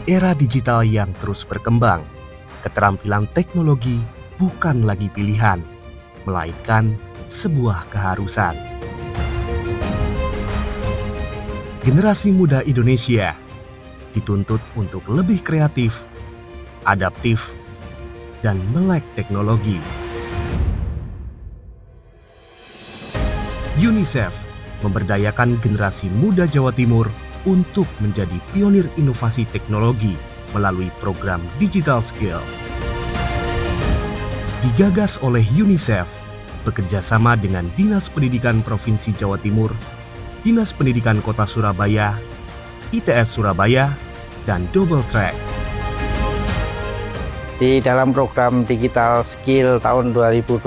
Di era digital yang terus berkembang, keterampilan teknologi bukan lagi pilihan, melainkan sebuah keharusan. Generasi muda Indonesia dituntut untuk lebih kreatif, adaptif, dan melek teknologi. UNICEF memberdayakan generasi muda Jawa Timur untuk menjadi pionir inovasi teknologi melalui program Digital Skills. Digagas oleh UNICEF, bekerjasama dengan Dinas Pendidikan Provinsi Jawa Timur, Dinas Pendidikan Kota Surabaya, ITS Surabaya, dan Double Track. Di dalam program Digital Skill tahun 2025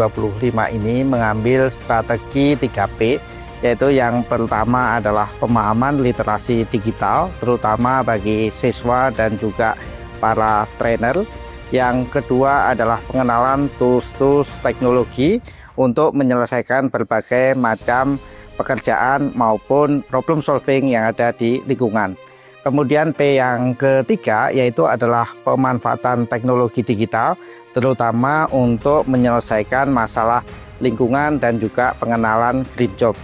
ini mengambil strategi 3P, yaitu yang pertama adalah pemahaman literasi digital, terutama bagi siswa dan juga para trainer. Yang kedua adalah pengenalan tools-tools teknologi untuk menyelesaikan berbagai macam pekerjaan maupun problem solving yang ada di lingkungan. Kemudian P yang ketiga yaitu adalah pemanfaatan teknologi digital, terutama untuk menyelesaikan masalah lingkungan dan juga pengenalan green job.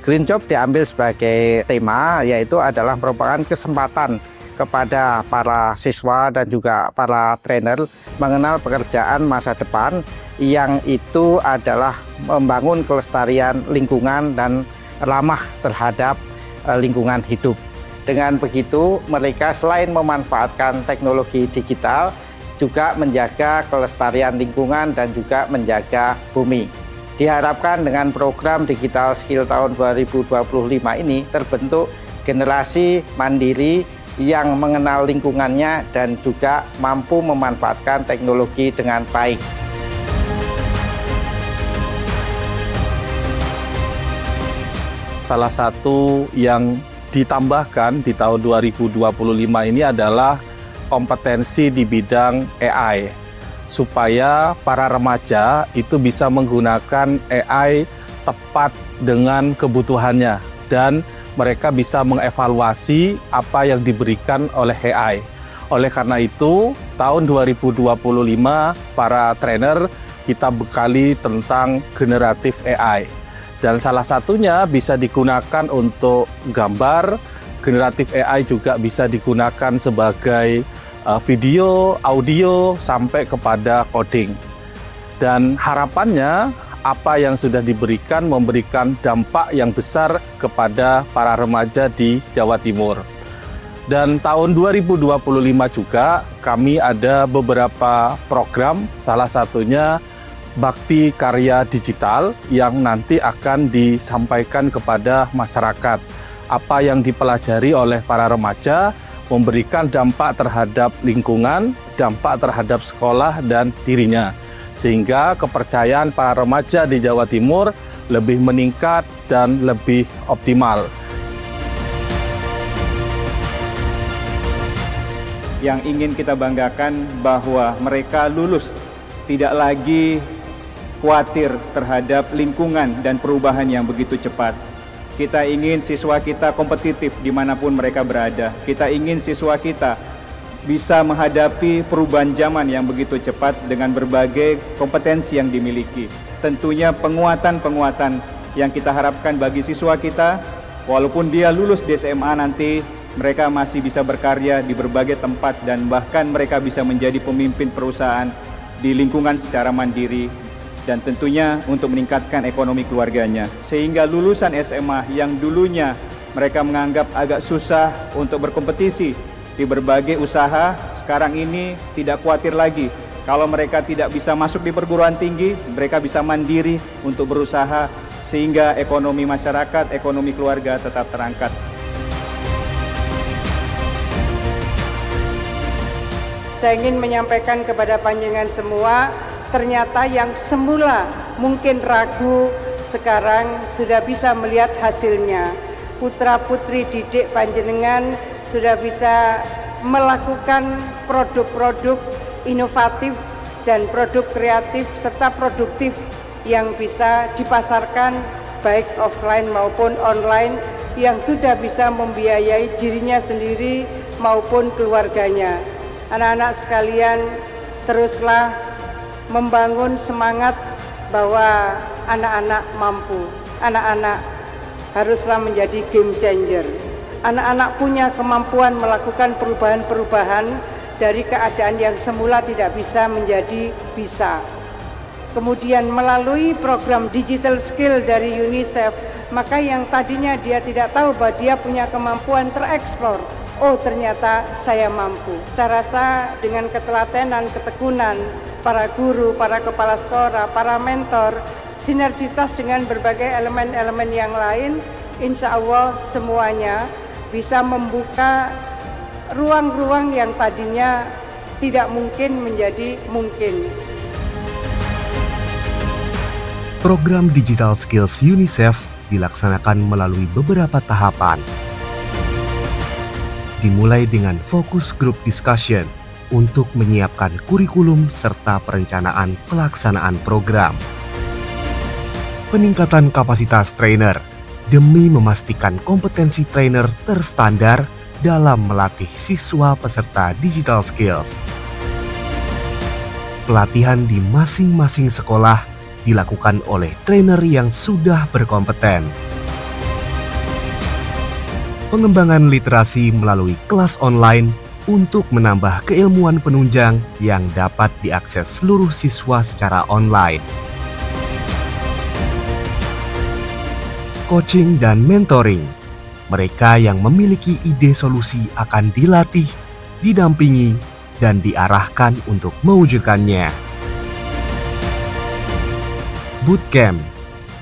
Green job diambil sebagai tema, yaitu adalah merupakan kesempatan kepada para siswa dan juga para trainer mengenal pekerjaan masa depan yang itu adalah membangun kelestarian lingkungan dan ramah terhadap lingkungan hidup. Dengan begitu, mereka selain memanfaatkan teknologi digital, juga menjaga kelestarian lingkungan dan juga menjaga bumi. Diharapkan dengan program Digital Skill tahun 2025 ini terbentuk generasi mandiri yang mengenal lingkungannya dan juga mampu memanfaatkan teknologi dengan baik. Salah satu yang ditambahkan di tahun 2025 ini adalah kompetensi di bidang AI, supaya para remaja itu bisa menggunakan AI tepat dengan kebutuhannya dan mereka bisa mengevaluasi apa yang diberikan oleh AI. Oleh karena itu, tahun 2025 para trainer kita bekali tentang generatif AI. Dan salah satunya bisa digunakan untuk gambar, generatif AI juga bisa digunakan sebagai video, audio, sampai kepada coding. Dan harapannya apa yang sudah diberikan memberikan dampak yang besar kepada para remaja di Jawa Timur. Dan tahun 2025 juga kami ada beberapa program, salah satunya Bakti Karya Digital yang nanti akan disampaikan kepada masyarakat. Apa yang dipelajari oleh para remaja memberikan dampak terhadap lingkungan, dampak terhadap sekolah dan dirinya. Sehingga kepercayaan para remaja di Jawa Timur lebih meningkat dan lebih optimal. Yang ingin kita banggakan bahwa mereka lulus tidak lagi khawatir terhadap lingkungan dan perubahan yang begitu cepat. Kita ingin siswa kita kompetitif dimanapun mereka berada. Kita ingin siswa kita bisa menghadapi perubahan zaman yang begitu cepat dengan berbagai kompetensi yang dimiliki. Tentunya penguatan-penguatan yang kita harapkan bagi siswa kita, walaupun dia lulus di SMA nanti, mereka masih bisa berkarya di berbagai tempat dan bahkan mereka bisa menjadi pemimpin perusahaan di lingkungan secara mandiri. Dan tentunya untuk meningkatkan ekonomi keluarganya. Sehingga lulusan SMA yang dulunya mereka menganggap agak susah untuk berkompetisi di berbagai usaha, sekarang ini tidak khawatir lagi. Kalau mereka tidak bisa masuk di perguruan tinggi, mereka bisa mandiri untuk berusaha sehingga ekonomi masyarakat, ekonomi keluarga tetap terangkat. Saya ingin menyampaikan kepada panjenengan semua, ternyata yang semula mungkin ragu, sekarang sudah bisa melihat hasilnya. Putra-putri didik panjenengan sudah bisa melakukan produk-produk inovatif dan produk kreatif serta produktif yang bisa dipasarkan baik offline maupun online, yang sudah bisa membiayai dirinya sendiri maupun keluarganya. Anak-anak sekalian, teruslah membangun semangat bahwa anak-anak mampu. Anak-anak haruslah menjadi game changer. Anak-anak punya kemampuan melakukan perubahan-perubahan dari keadaan yang semula tidak bisa menjadi bisa. Kemudian melalui program digital skill dari UNICEF, maka yang tadinya dia tidak tahu bahwa dia punya kemampuan tereksplor. Oh, ternyata saya mampu. Saya rasa dengan ketelatenan, ketekunan para guru, para kepala sekolah, para mentor, sinergitas dengan berbagai elemen-elemen yang lain, insya Allah semuanya bisa membuka ruang-ruang yang tadinya tidak mungkin menjadi mungkin. Program Digital Skills UNICEF dilaksanakan melalui beberapa tahapan. Dimulai dengan fokus group discussion untuk menyiapkan kurikulum serta perencanaan pelaksanaan program. Peningkatan kapasitas trainer demi memastikan kompetensi trainer terstandar dalam melatih siswa peserta digital skills. Pelatihan di masing-masing sekolah dilakukan oleh trainer yang sudah berkompeten. Pengembangan literasi melalui kelas online untuk menambah keilmuan penunjang yang dapat diakses seluruh siswa secara online. Coaching dan mentoring. Mereka yang memiliki ide solusi akan dilatih, didampingi, dan diarahkan untuk mewujudkannya. Bootcamp.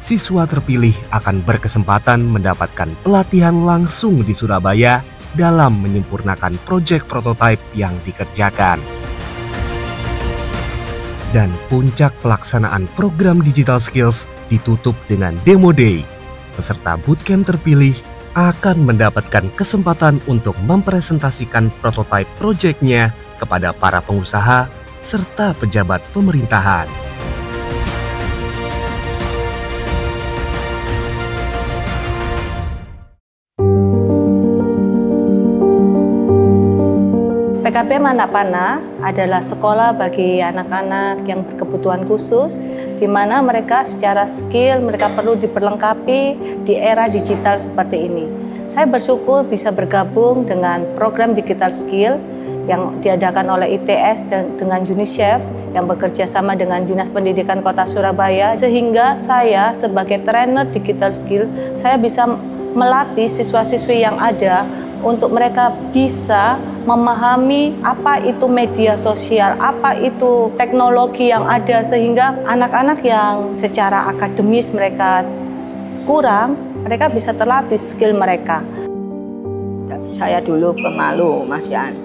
Siswa terpilih akan berkesempatan mendapatkan pelatihan langsung di Surabaya dalam menyempurnakan proyek prototipe yang dikerjakan. Dan puncak pelaksanaan program Digital Skills ditutup dengan Demo Day. Peserta bootcamp terpilih akan mendapatkan kesempatan untuk mempresentasikan prototipe proyeknya kepada para pengusaha serta pejabat pemerintahan. PKP Manapana adalah sekolah bagi anak-anak yang berkebutuhan khusus, di mana mereka secara skill mereka perlu diperlengkapi di era digital seperti ini. Saya bersyukur bisa bergabung dengan program Digital Skill yang diadakan oleh ITS dan dengan UNICEF yang bekerja sama dengan Dinas Pendidikan Kota Surabaya, sehingga saya sebagai trainer Digital Skill, saya bisa melatih siswa-siswi yang ada untuk mereka bisa memahami apa itu media sosial, apa itu teknologi yang ada, sehingga anak-anak yang secara akademis mereka kurang, mereka bisa terlatih skill mereka. Saya dulu pemalu, Mas Yan.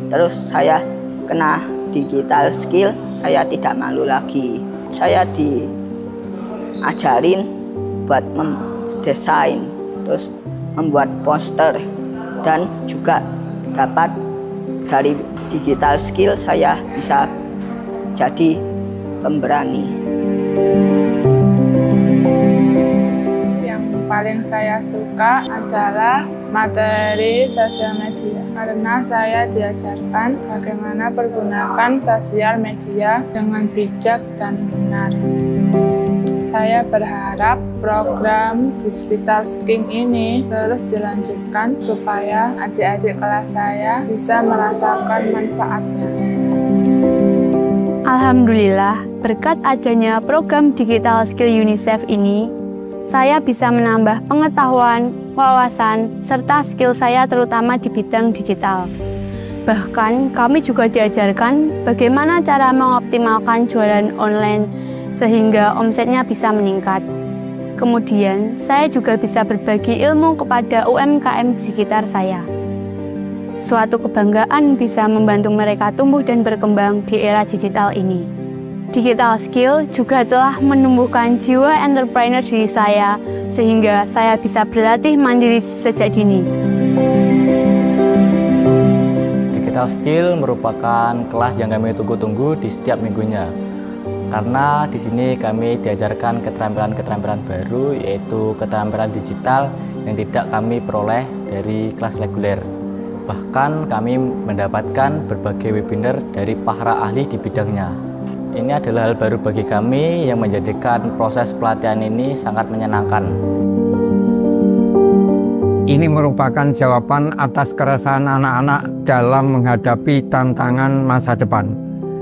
Terus saya kena digital skill, saya tidak malu lagi. Saya diajarin buat mendesain, terus membuat poster, dan juga dapat dari digital skill saya bisa jadi pemberani. Yang paling saya suka adalah materi sosial media, karena saya diajarkan bagaimana pergunakan sosial media dengan bijak dan benar. Saya berharap program Digital Skill ini terus dilanjutkan supaya adik-adik kelas saya bisa merasakan manfaatnya. Alhamdulillah, berkat adanya program Digital Skill UNICEF ini, saya bisa menambah pengetahuan, wawasan, serta skill saya terutama di bidang digital. Bahkan, kami juga diajarkan bagaimana cara mengoptimalkan jualan online sehingga omsetnya bisa meningkat. Kemudian, saya juga bisa berbagi ilmu kepada UMKM di sekitar saya. Suatu kebanggaan bisa membantu mereka tumbuh dan berkembang di era digital ini. Digital skill juga telah menumbuhkan jiwa entrepreneur diri saya, sehingga saya bisa berlatih mandiri sejak dini. Digital skill merupakan kelas yang kami tunggu-tunggu di setiap minggunya. Karena di sini kami diajarkan keterampilan-keterampilan baru, yaitu keterampilan digital yang tidak kami peroleh dari kelas reguler. Bahkan kami mendapatkan berbagai webinar dari para ahli di bidangnya. Ini adalah hal baru bagi kami yang menjadikan proses pelatihan ini sangat menyenangkan. Ini merupakan jawaban atas keresahan anak-anak dalam menghadapi tantangan masa depan.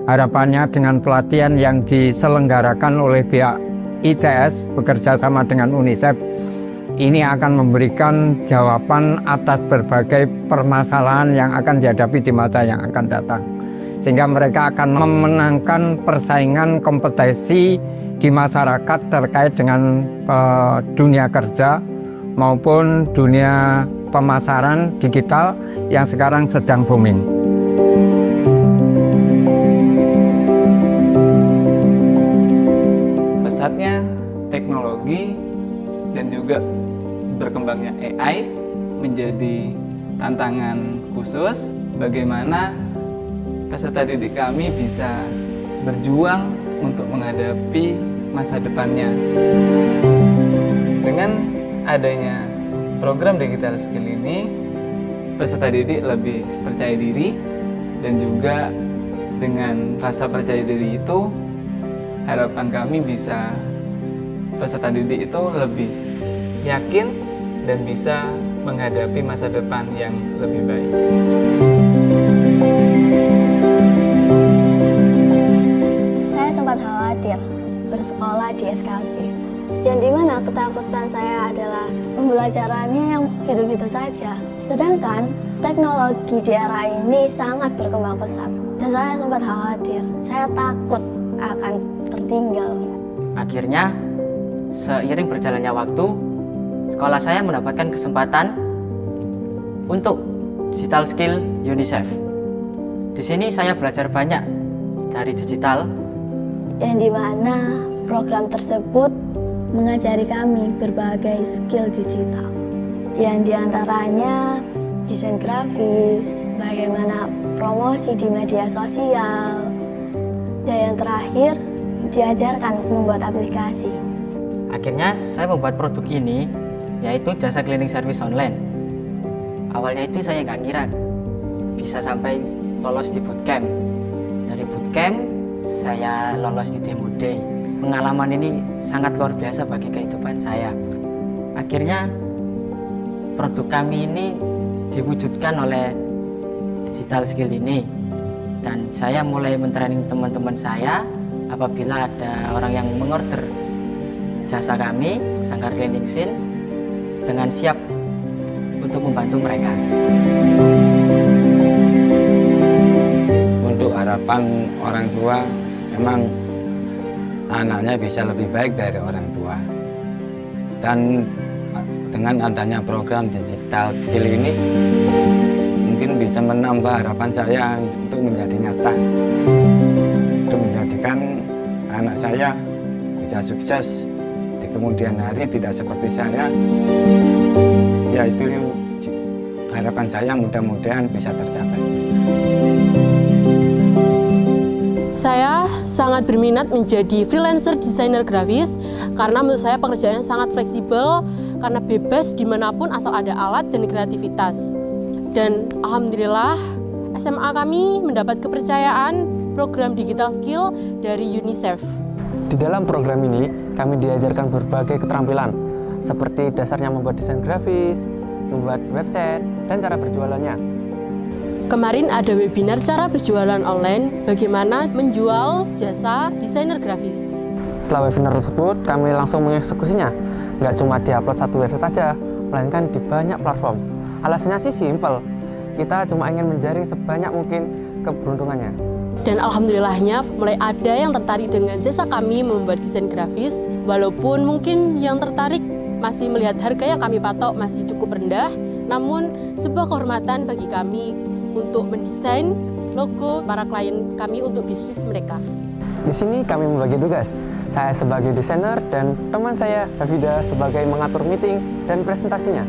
Harapannya dengan pelatihan yang diselenggarakan oleh pihak ITS bekerja sama dengan UNICEF, ini akan memberikan jawaban atas berbagai permasalahan yang akan dihadapi di masa yang akan datang. Sehingga mereka akan memenangkan persaingan kompetensi di masyarakat terkait dengan dunia kerja maupun dunia pemasaran digital yang sekarang sedang booming. Pesatnya teknologi dan juga berkembangnya AI menjadi tantangan khusus bagaimana peserta didik kami bisa berjuang untuk menghadapi masa depannya. Dengan adanya program digital skill ini, peserta didik lebih percaya diri dan juga dengan rasa percaya diri itu, harapan kami bisa peserta didik itu lebih yakin dan bisa menghadapi masa depan yang lebih baik. Saya sempat khawatir bersekolah di SKP, yang dimana ketakutan saya adalah pembelajarannya yang gitu-gitu saja. Sedangkan teknologi di era ini sangat berkembang pesat, dan saya sempat khawatir, saya takut akan tertinggal. Akhirnya, seiring berjalannya waktu, sekolah saya mendapatkan kesempatan untuk digital skill UNICEF. Di sini saya belajar banyak dari digital, yang dimana program tersebut mengajari kami berbagai skill digital, yang diantaranya desain grafis, bagaimana promosi di media sosial, dan yang terakhir diajarkan membuat aplikasi. Akhirnya saya membuat produk ini, yaitu jasa cleaning service online. Awalnya itu saya nggak kira bisa sampai lolos di bootcamp. Dari bootcamp saya lolos di demo day. Pengalaman ini sangat luar biasa bagi kehidupan saya. Akhirnya produk kami ini diwujudkan oleh digital skill ini, dan saya mulai mentraining teman-teman saya apabila ada orang yang mengorder jasa kami, Sanggar Cleaning Scene, dengan siap untuk membantu mereka. Untuk harapan orang tua, memang anaknya bisa lebih baik dari orang tua. Dan dengan adanya program digital skill ini, mungkin bisa menambah harapan saya untuk menjadi nyata. Untuk menjadikan anak saya bisa sukses di kemudian hari, tidak seperti saya. Yaitu harapan saya mudah-mudahan bisa tercapai. Saya sangat berminat menjadi freelancer desainer grafis karena menurut saya pekerjaannya sangat fleksibel, karena bebas dimanapun asal ada alat dan kreativitas. Dan alhamdulillah SMA kami mendapat kepercayaan program digital skill dari UNICEF. Di dalam program ini kami diajarkan berbagai keterampilan seperti dasarnya membuat desain grafis, membuat website, dan cara berjualannya. Kemarin ada webinar cara berjualan online, bagaimana menjual jasa desainer grafis. Setelah webinar tersebut, kami langsung mengeksekusinya. Nggak cuma diupload satu website aja, melainkan di banyak platform. Alasannya sih simpel, kita cuma ingin menjaring sebanyak mungkin keberuntungannya. Dan alhamdulillahnya mulai ada yang tertarik dengan jasa kami membuat desain grafis, walaupun mungkin yang tertarik masih melihat harga yang kami patok masih cukup rendah, namun sebuah kehormatan bagi kami untuk mendesain logo para klien kami untuk bisnis mereka. Di sini kami membagi tugas, saya sebagai desainer dan teman saya Hafida sebagai mengatur meeting dan presentasinya.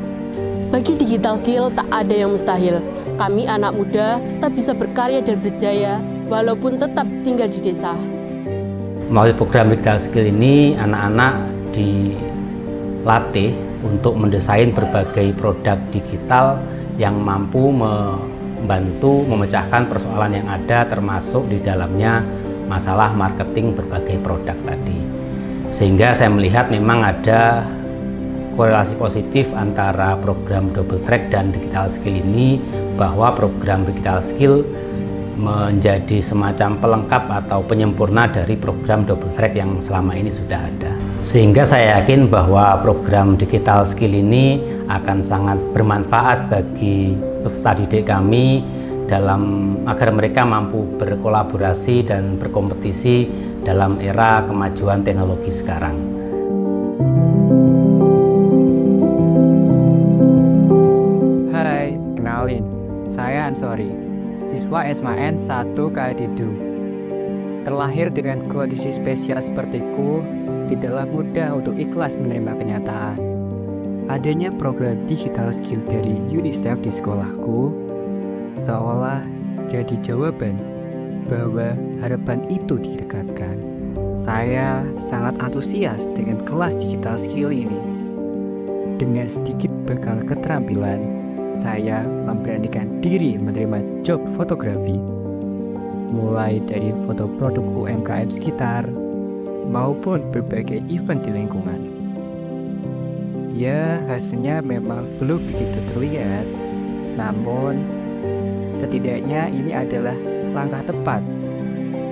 Bagi digital skill tak ada yang mustahil. Kami anak muda tetap bisa berkarya dan berjaya walaupun tetap tinggal di desa. Melalui program digital skill ini, anak-anak dilatih untuk mendesain berbagai produk digital yang mampu membantu memecahkan persoalan yang ada, termasuk di dalamnya masalah marketing berbagai produk tadi. Sehingga saya melihat memang ada korelasi positif antara program double track dan digital skill ini, bahwa program digital skill menjadi semacam pelengkap atau penyempurna dari program double track yang selama ini sudah ada. Sehingga saya yakin bahwa program digital skill ini akan sangat bermanfaat bagi peserta didik kami agar mereka mampu berkolaborasi dan berkompetisi dalam era kemajuan teknologi sekarang. Hai, kenalin, saya Ansori, siswa SMAN 1 Kadidu. Terlahir dengan kondisi spesial sepertiku, tidaklah mudah untuk ikhlas menerima kenyataan. Adanya program digital skill dari UNICEF di sekolahku seolah jadi jawaban bahwa harapan itu didekatkan. Saya sangat antusias dengan kelas digital skill ini. Dengan sedikit bekal keterampilan, saya memberanikan diri menerima job fotografi, mulai dari foto produk UMKM sekitar maupun berbagai event di lingkungan. Ya, hasilnya memang belum begitu terlihat, namun setidaknya ini adalah langkah tepat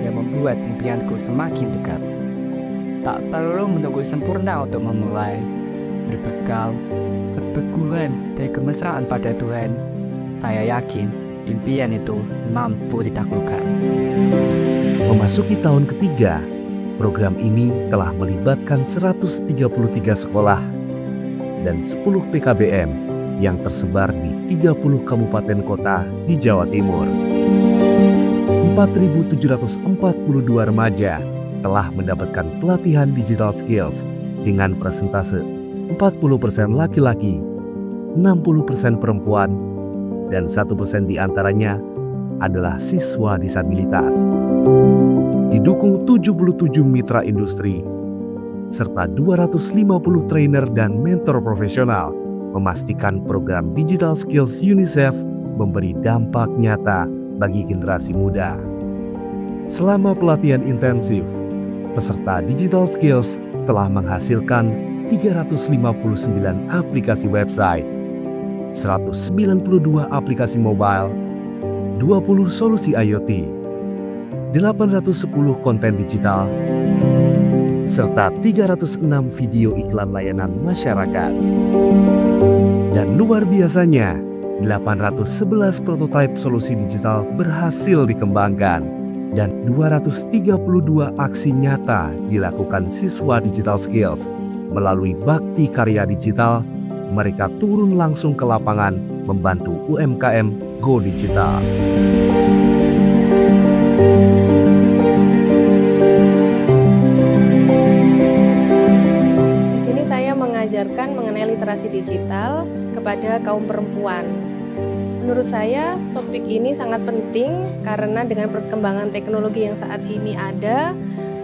yang membuat impianku semakin dekat. Tak perlu menunggu sempurna untuk memulai. Berbekal keteguhan dan kemesraan pada Tuhan, saya yakin impian itu mampu ditaklukkan. Memasuki tahun ketiga, program ini telah melibatkan 133 sekolah dan 10 PKBM yang tersebar di 30 kabupaten kota di Jawa Timur. 4.742 remaja telah mendapatkan pelatihan digital skills dengan persentase 40% laki-laki, 60% perempuan, dan 1% diantaranya adalah siswa disabilitas. Didukung 77 mitra industri, serta 250 trainer dan mentor profesional, memastikan program Digital Skills UNICEF memberi dampak nyata bagi generasi muda. Selama pelatihan intensif, peserta Digital Skills telah menghasilkan 359 aplikasi website, 192 aplikasi mobile, 20 solusi IoT, 810 konten digital, serta 306 video iklan layanan masyarakat. Dan luar biasanya, 811 prototipe solusi digital berhasil dikembangkan dan 232 aksi nyata dilakukan siswa Digital Skills. Melalui bakti karya digital, mereka turun langsung ke lapangan membantu UMKM Go Digital. Di sini saya mengajarkan mengenai literasi digital kepada kaum perempuan. Menurut saya topik ini sangat penting karena dengan perkembangan teknologi yang saat ini ada,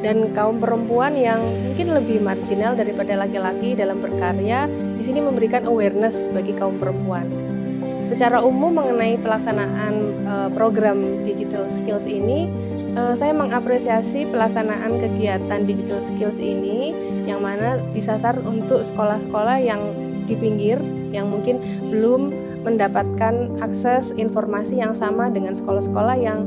dan kaum perempuan yang mungkin lebih marginal daripada laki-laki dalam berkarya, di sini memberikan awareness bagi kaum perempuan. Secara umum mengenai pelaksanaan program Digital Skills ini, saya mengapresiasi pelaksanaan kegiatan Digital Skills ini yang mana disasar untuk sekolah-sekolah yang di pinggir, yang mungkin belum mendapatkan akses informasi yang sama dengan sekolah-sekolah yang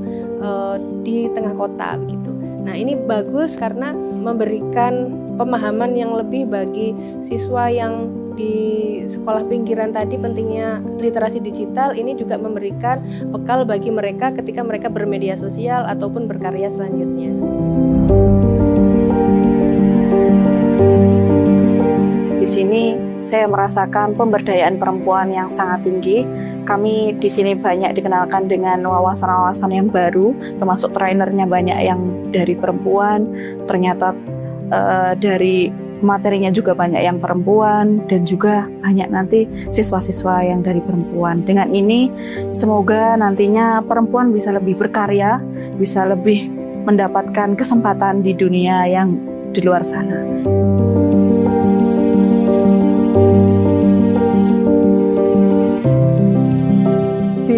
di tengah kota begitu. Nah, ini bagus karena memberikan pemahaman yang lebih bagi siswa yang di sekolah pinggiran tadi pentingnya literasi digital. Ini juga memberikan bekal bagi mereka ketika mereka bermedia sosial ataupun berkarya selanjutnya. Di sini saya merasakan pemberdayaan perempuan yang sangat tinggi. Kami di sini banyak dikenalkan dengan wawasan-wawasan yang baru, termasuk trainernya banyak yang dari perempuan. Ternyata dari materinya juga banyak yang perempuan, dan juga banyak nanti siswa-siswa yang dari perempuan. Dengan ini semoga nantinya perempuan bisa lebih berkarya, bisa lebih mendapatkan kesempatan di dunia yang di luar sana.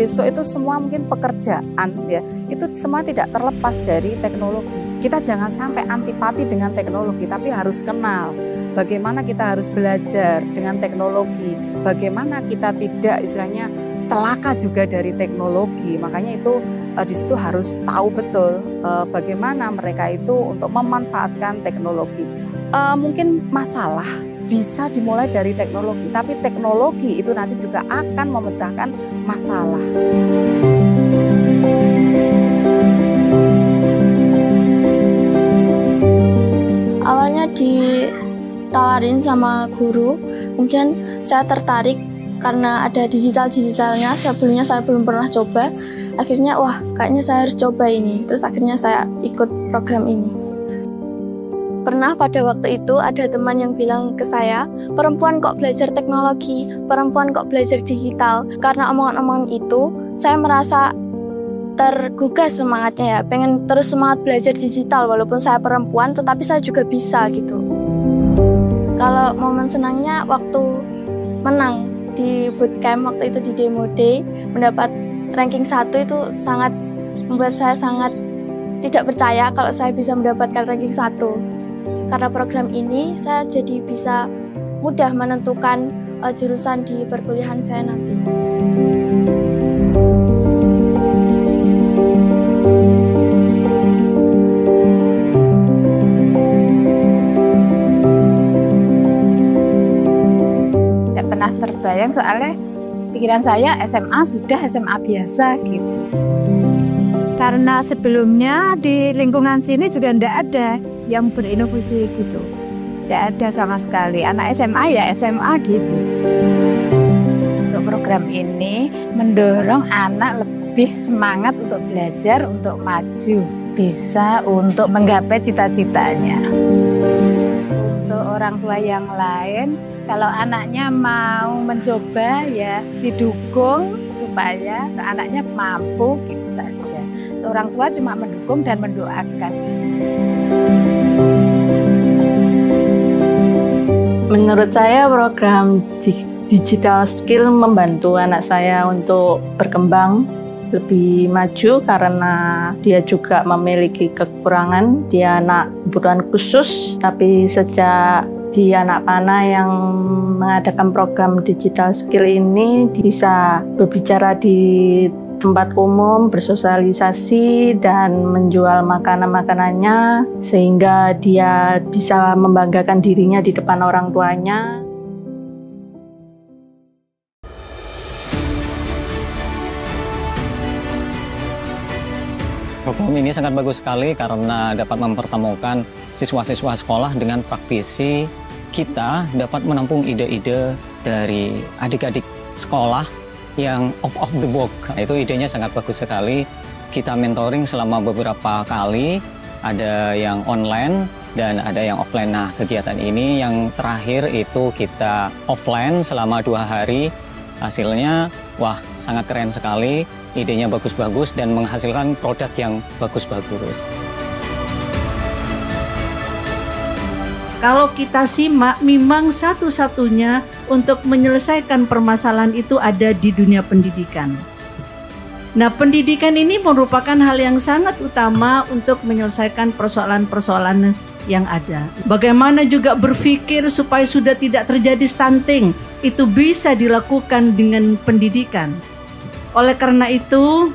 besok itu semua mungkin pekerjaan ya, itu semua tidak terlepas dari teknologi. Kita jangan sampai antipati dengan teknologi, tapi harus kenal bagaimana kita harus belajar dengan teknologi, bagaimana kita tidak istilahnya celaka juga dari teknologi. Makanya itu di situ harus tahu betul bagaimana mereka itu untuk memanfaatkan teknologi. Mungkin masalah bisa dimulai dari teknologi, tapi teknologi itu nanti juga akan memecahkan masalah. Awalnya ditawarin sama guru, kemudian saya tertarik karena ada digitalnya. Sebelumnya saya belum pernah coba. Akhirnya wah, kayaknya saya harus coba ini. Terus akhirnya saya ikut program ini. Pernah pada waktu itu ada teman yang bilang ke saya, perempuan kok belajar teknologi, perempuan kok belajar digital. Karena omongan-omongan itu, saya merasa tergugah semangatnya ya, pengen terus semangat belajar digital walaupun saya perempuan, tetapi saya juga bisa gitu. Kalau momen senangnya waktu menang di bootcamp, waktu itu di demo day, mendapat ranking 1 itu sangat membuat saya sangat tidak percaya kalau saya bisa mendapatkan ranking 1. Karena program ini saya jadi bisa mudah menentukan jurusan di perkuliahan saya nanti. Tidak pernah terbayang soalnya pikiran saya SMA biasa gitu. Karena sebelumnya di lingkungan sini juga tidak ada yang berinovasi gitu. Tidak ada sama sekali. Anak SMA ya SMA gitu. Untuk program ini mendorong anak lebih semangat untuk belajar, untuk maju, bisa untuk menggapai cita-citanya. Untuk orang tua yang lain, kalau anaknya mau mencoba ya didukung supaya anaknya mampu gitu saja. Orang tua cuma mendukung dan mendoakan. Menurut saya program digital skill membantu anak saya untuk berkembang lebih maju karena dia juga memiliki kekurangan. Dia anak kebutuhan khusus, tapi sejak di Anak Panah yang mengadakan program digital skill ini bisa berbicara di tempat umum, bersosialisasi dan menjual makanan-makanannya sehingga dia bisa membanggakan dirinya di depan orang tuanya. Program ini sangat bagus sekali karena dapat mempertemukan siswa-siswa sekolah dengan praktisi. Kita dapat menampung ide-ide dari adik-adik sekolah yang off the book. Itu idenya sangat bagus sekali. Kita mentoring selama beberapa kali, ada yang online dan ada yang offline. Nah, kegiatan ini yang terakhir itu kita offline selama 2 hari. Hasilnya, wah, sangat keren sekali. Idenya bagus-bagus dan menghasilkan produk yang bagus-bagus. Kalau kita simak, memang satu-satunya untuk menyelesaikan permasalahan itu ada di dunia pendidikan. Nah, pendidikan ini merupakan hal yang sangat utama untuk menyelesaikan persoalan-persoalan yang ada. Bagaimana juga berpikir supaya sudah tidak terjadi stunting, itu bisa dilakukan dengan pendidikan. Oleh karena itu,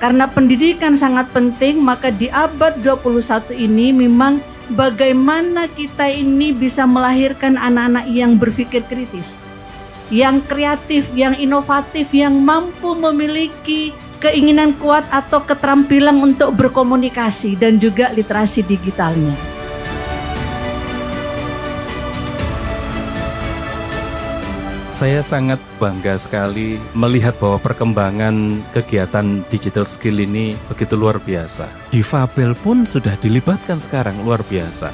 karena pendidikan sangat penting, maka di abad 21 ini memang bagaimana kita ini bisa melahirkan anak-anak yang berpikir kritis, yang kreatif, yang inovatif, yang mampu memiliki keinginan kuat atau keterampilan untuk berkomunikasi dan juga literasi digitalnya. Saya sangat bangga sekali melihat bahwa perkembangan kegiatan digital skill ini begitu luar biasa. Difabel pun sudah dilibatkan sekarang, luar biasa.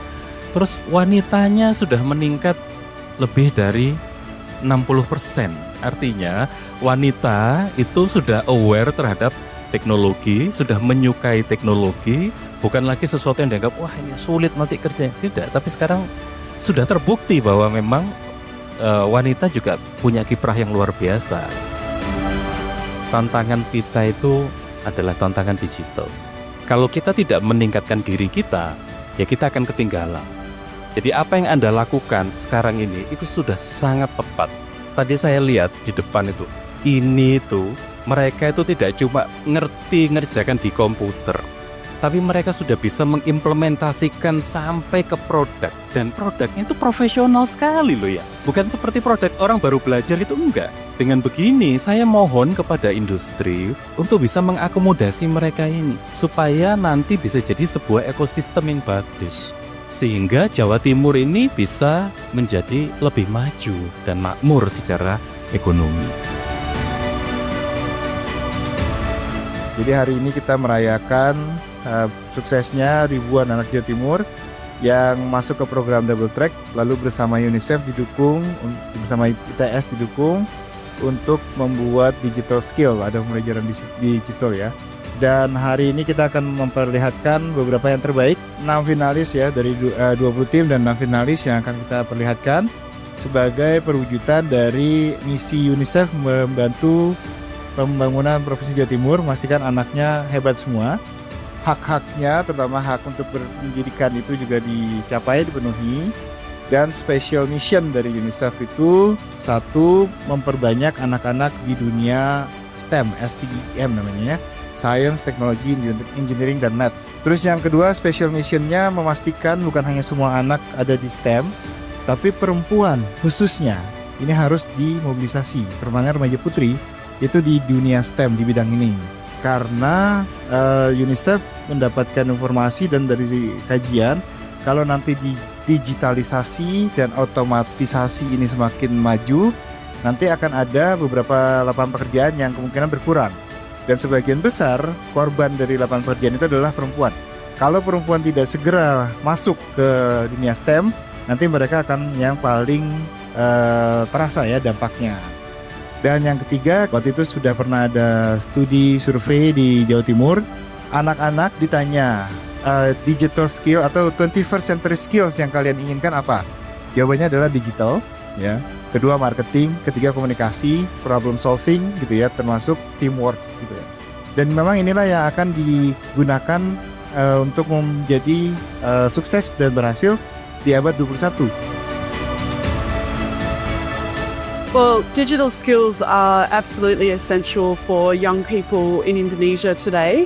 Terus wanitanya sudah meningkat lebih dari 60%. Artinya wanita itu sudah aware terhadap teknologi, sudah menyukai teknologi, bukan lagi sesuatu yang dianggap, wah ini sulit nanti kerja. Tidak, tapi sekarang sudah terbukti bahwa memang wanita juga punya kiprah yang luar biasa. tantangan kita itu adalah tantangan digital. Kalau kita tidak meningkatkan diri kita, ya kita akan ketinggalan. Jadi apa yang Anda lakukan sekarang ini itu sudah sangat tepat. Tadi saya lihat di depan itu, ini tuh mereka itu tidak cuma ngerti ngerjakan di komputer, tapi mereka sudah bisa mengimplementasikan sampai ke produk. Dan produknya itu profesional sekali loh ya. Bukan seperti produk orang baru belajar itu, enggak. Dengan begini, saya mohon kepada industri untuk bisa mengakomodasi mereka ini, supaya nanti bisa jadi sebuah ekosistem yang bagus. Sehingga Jawa Timur ini bisa menjadi lebih maju dan makmur secara ekonomi. Jadi hari ini kita merayakan suksesnya ribuan anak Jawa Timur yang masuk ke program Double Track, lalu bersama UNICEF didukung, bersama ITS didukung untuk membuat digital skill, ada pembelajaran digital ya. Dan hari ini kita akan memperlihatkan beberapa yang terbaik, 6 finalis ya dari 20 tim dan 6 finalis yang akan kita perlihatkan sebagai perwujudan dari misi UNICEF membantu pembangunan Provinsi Jawa Timur, memastikan anaknya hebat semua. Hak-haknya, terutama hak untuk berpendidikan itu juga dicapai, dipenuhi. Dan special mission dari UNICEF itu, satu, memperbanyak anak-anak di dunia STEM, STEM namanya ya, Science, Technology, Engineering, dan Maths. Terus yang kedua, special missionnya memastikan bukan hanya semua anak ada di STEM, tapi perempuan khususnya ini harus dimobilisasi, terutama remaja putri, itu di dunia STEM, di bidang ini. Karena UNICEF mendapatkan informasi dan dari kajian, kalau nanti digitalisasi dan otomatisasi ini semakin maju, nanti akan ada beberapa lapangan pekerjaan yang kemungkinan berkurang. Dan sebagian besar korban dari lapangan pekerjaan itu adalah perempuan. Kalau perempuan tidak segera masuk ke dunia STEM, nanti mereka akan yang paling terasa ya dampaknya. Dan yang ketiga, waktu itu sudah pernah ada studi survei di Jawa Timur, anak-anak ditanya digital skill atau 21st century skills yang kalian inginkan apa? Jawabannya adalah digital, ya. Kedua marketing, ketiga komunikasi, problem solving gitu ya, termasuk teamwork gitu ya. Dan memang inilah yang akan digunakan untuk menjadi sukses dan berhasil di abad 21. Well, digital skills are absolutely essential for young people in Indonesia today.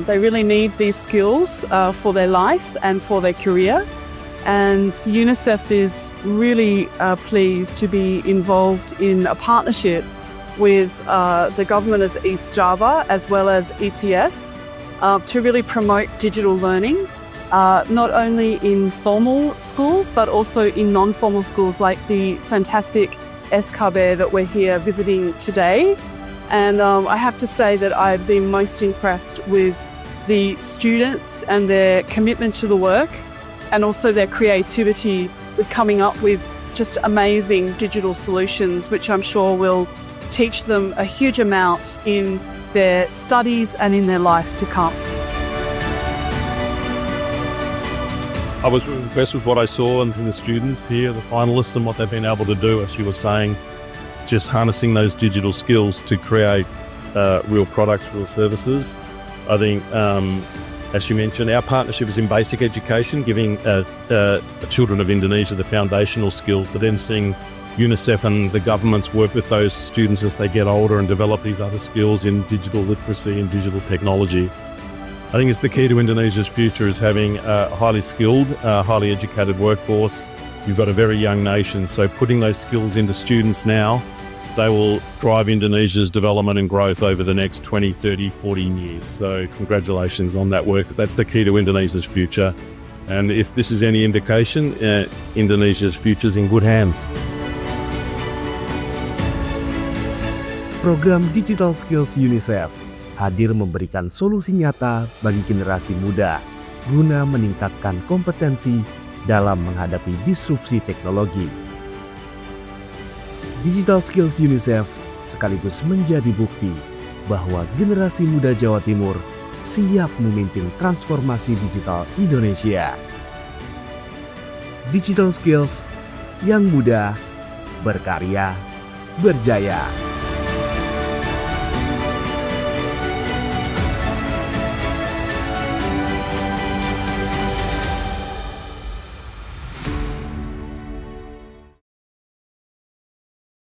They really need these skills for their life and for their career. And UNICEF is really pleased to be involved in a partnership with the government of East Java as well as ETS to really promote digital learning, not only in formal schools but also in non-formal schools like the fantastic SKB that we're here visiting today. And I have to say that I've been most impressed with the students and their commitment to the work and also their creativity with coming up with just amazing digital solutions, which I'm sure will teach them a huge amount in their studies and in their life to come. I was impressed with what I saw and from the students here, the finalists, and what they've been able to do, as you were saying, just harnessing those digital skills to create real products, real services. I think, as you mentioned, our partnership is in basic education, giving the children of Indonesia the foundational skills, but then seeing UNICEF and the governments work with those students as they get older and develop these other skills in digital literacy and digital technology. I think it's the key to Indonesia's future is having a highly skilled, highly educated workforce. You've got a very young nation, so putting those skills into students now, they will drive Indonesia's development and growth over the next 20, 30, 14 years. So congratulations on that work. That's the key to Indonesia's future. And if this is any indication, Indonesia's future is in good hands. Program Digital Skills UNICEF hadir memberikan solusi nyata bagi generasi muda guna meningkatkan kompetensi dalam menghadapi disrupsi teknologi. Digital Skills UNICEF sekaligus menjadi bukti bahwa generasi muda Jawa Timur siap memimpin transformasi digital Indonesia. Digital Skills yang muda, berkarya, berjaya.